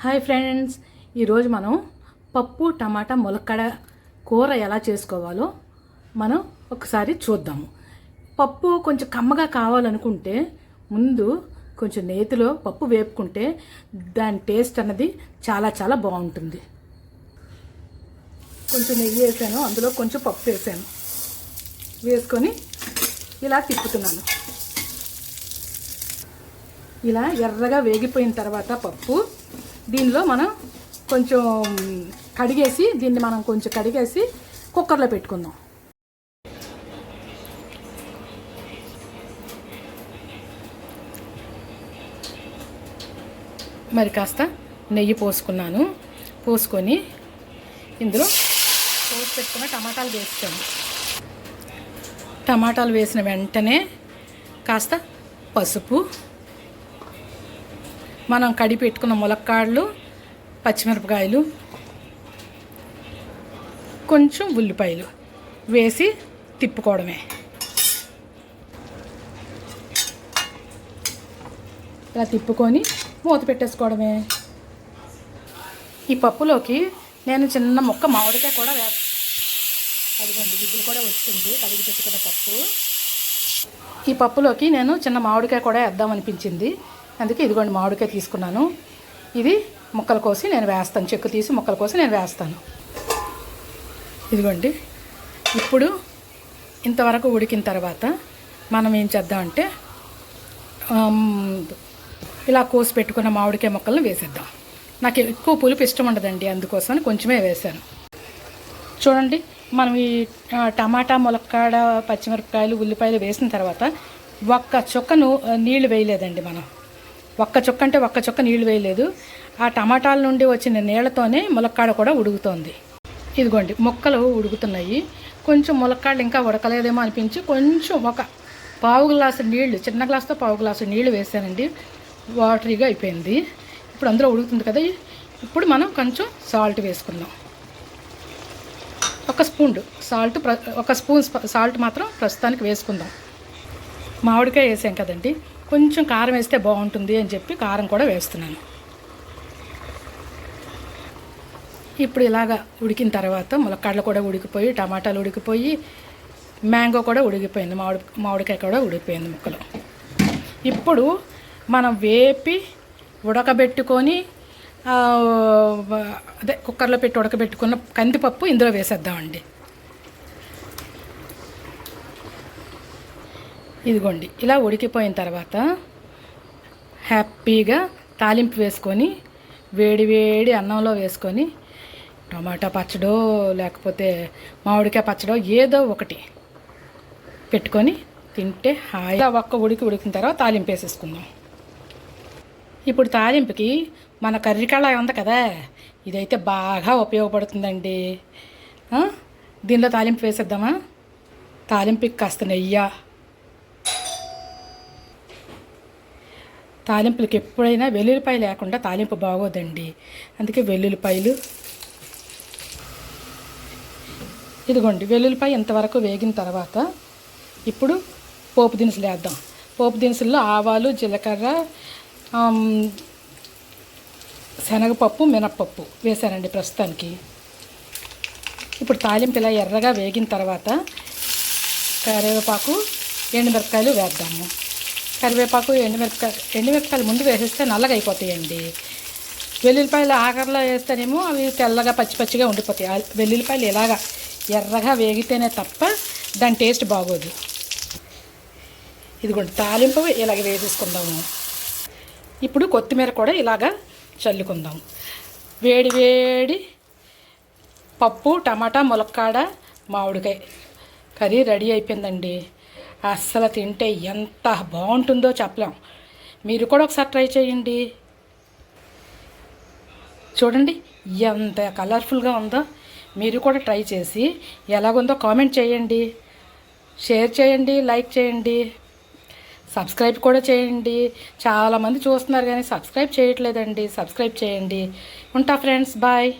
Hi friends, ఈరోజు మనం పప్పు టమాటా ములక్కాడ కూర ఎలా చేసుకోవాలో మనం ఒకసారి చూద్దాము. పప్పు కొంచెం కమ్మగా కావాలనుకుంటే ముందు కొంచెం నేతిలో పప్పు వేపుకుంటే దాని టేస్ట్ అన్నది చాలా చాలా బాగుంటుంది. కొంచెం నెయ్యి వేసాను, అందులో కొంచెం పప్పు వేసాను, వేసుకొని ఇలా తిప్పుతున్నాను. ఇలా ఎర్రగా వేగిపోయిన తర్వాత పప్పు దీనిలో మనం కొంచెం దీన్ని మనం కొంచెం కడిగేసి కుక్కర్లో పెట్టుకుందాం. మరి కాస్త నెయ్యి పోసుకున్నాను. పోసుకొని ఇందులో పోసి పెట్టుకున్న టమాటాలు వేస్తాను. టమాటాలు వేసిన వెంటనే కాస్త పసుపు, మనం కడిగి పెట్టుకున్న ములక్కాడలు, పచ్చిమిరపకాయలు, కొంచెం ఉల్లిపాయలు వేసి తిప్పుకోవడమే. ఇలా తిప్పుకొని మూత పెట్టేసుకోవడమే. ఈ పప్పులోకి నేను చిన్న ముక్క మామిడికాయ కూడా అదిగోండి, విజిల్ కూడా వచ్చింది కడిగి పెట్టుకున్న పప్పు. ఈ పప్పులోకి నేను చిన్న మామిడికాయ కూడా వేద్దామనిపించింది, అందుకే ఇదిగోండి మామిడికాయ తీసుకున్నాను. ఇది ముక్కలు కోసి నేను వేస్తాను, చెక్కు తీసి ముక్కలు కోసి నేను వేస్తాను. ఇదిగోండి, ఇప్పుడు ఇంతవరకు ఉడికిన తర్వాత మనం ఏం చేద్దామంటే ఇలా కోసి పెట్టుకున్న మామిడికాయ ముక్కలను వేసేద్దాం. నాకు ఎక్కువ పులుపు ఇష్టం ఉండదండి, అందుకోసమని కొంచెమే వేసాను. చూడండి, మనం ఈ టమాటా, ములక్కాడ, పచ్చిమిరపకాయలు, ఉల్లిపాయలు వేసిన తర్వాత ఒక్క చుక్క నీళ్లు వేయలేదండి. మనం ఒక్క చుక్క నీళ్లు వేయలేదు. ఆ టమాటాల నుండి వచ్చిన నీళ్లతోనే ములక్కాడ కూడా ఉడుకుతోంది. ఇదిగోండి, ముక్కలు ఉడుకుతున్నాయి. కొంచెం ములక్కాడలు ఇంకా ఉడకలేదేమో అనిపించి కొంచెం ఒక పావు గ్లాసు నీళ్లు, చిన్న గ్లాసుతో పావు గ్లాసు నీళ్లు వేసానండి. వాటరీగా అయిపోయింది. ఇప్పుడు అందులో ఉడుకుతుంది కదా, ఇప్పుడు మనం కొంచెం సాల్ట్ వేసుకుందాం. ఒక స్పూన్ సాల్ట్ మాత్రం ప్రస్తుతానికి వేసుకుందాం. మామిడికాయ వేసాం కదండి, కొంచెం కారం వేస్తే బాగుంటుంది అని చెప్పి కారం కూడా వేస్తున్నాను. ఇప్పుడు ఇలాగా ఉడికిన తర్వాత ములక్కాడలు కూడా ఉడికిపోయి, టమాటాలు ఉడికిపోయి, మ్యాంగో కూడా ఉడికిపోయింది, మామిడికాయ కూడా ఉడికిపోయింది ముక్కలు. ఇప్పుడు మనం వేపి ఉడకబెట్టుకొని కుక్కర్లో పెట్టి ఉడకబెట్టుకున్న కందిపప్పు ఇందులో వేసేద్దామండి. ఇదిగోండి, ఇలా ఉడికిపోయిన తర్వాత హ్యాపీగా తాలింపు వేసుకొని వేడి అన్నంలో వేసుకొని టమాటా పచ్చడో లేకపోతే మామిడికాయ పచ్చడో ఏదో ఒకటి పెట్టుకొని తింటే హాయిగా ఉడికిన తర్వాత తాలింపు వేసేసుకుందాం. ఇప్పుడు తాలింపుకి మన కర్రీకాయ ఉంది కదా, ఇదైతే బాగా ఉపయోగపడుతుందండి. దీనిలో తాలింపు వేసేద్దామా? తాలింపుకి కాస్త నెయ్యి. తాలింపులకి ఎప్పుడైనా వెల్లుల్లిపాయ లేకుండా తాలింపు బాగోదండి, అందుకే వెల్లుల్లిపాయలు. ఇదిగోండి, వెల్లుల్లిపాయ ఇంతవరకు వేగిన తర్వాత ఇప్పుడు పోపు దినుసులు వేద్దాం. పోపు దినుసుల్లో ఆవాలు, జీలకర్ర, శనగపప్పు, మినప్పప్పు వేసానండి ప్రస్తుతానికి. ఇప్పుడు తాలింపు ఇలా ఎర్రగా వేగిన తర్వాత కరివేపాకు, ఎండుమిరపకాయలు వేద్దాము. కరివేపాకు, ఎండుమిరపకాయలు ముందు వేసేస్తే నల్లగా అయిపోతాయండి. వెల్లుల్లిపాయలు ఆఖరిలో వేస్తేనేమో అవి తెల్లగా పచ్చిగా ఉండిపోతాయి. వెల్లుల్లిపాయలు ఇలాగా ఎర్రగా వేగితేనే తప్ప దాని టేస్ట్ బాగోదు. ఇదిగోండి, తాలింపు ఇలాగ వేసేసుకుందాము. ఇప్పుడు కొత్తిమీర కూడా ఇలాగా చల్లుకుందాం. వేడి పప్పు, టమాటా, ములక్కాడ, మామిడికాయ కర్రీ రెడీ అయిపోయిందండి. అస్సలు తింటే ఎంత బాగుంటుందో చెప్పలేం. మీరు కూడా ఒకసారి ట్రై చేయండి. చూడండి ఎంత కలర్ఫుల్గా ఉందో. మీరు కూడా ట్రై చేసి ఎలాగుందో కామెంట్ చేయండి, షేర్ చేయండి, లైక్ చేయండి, సబ్స్క్రైబ్ కూడా చేయండి. చాలామంది చూస్తున్నారు కానీ సబ్స్క్రైబ్ చేయట్లేదండి, సబ్స్క్రైబ్ చేయండి. ఉంటా ఫ్రెండ్స్, బాయ్.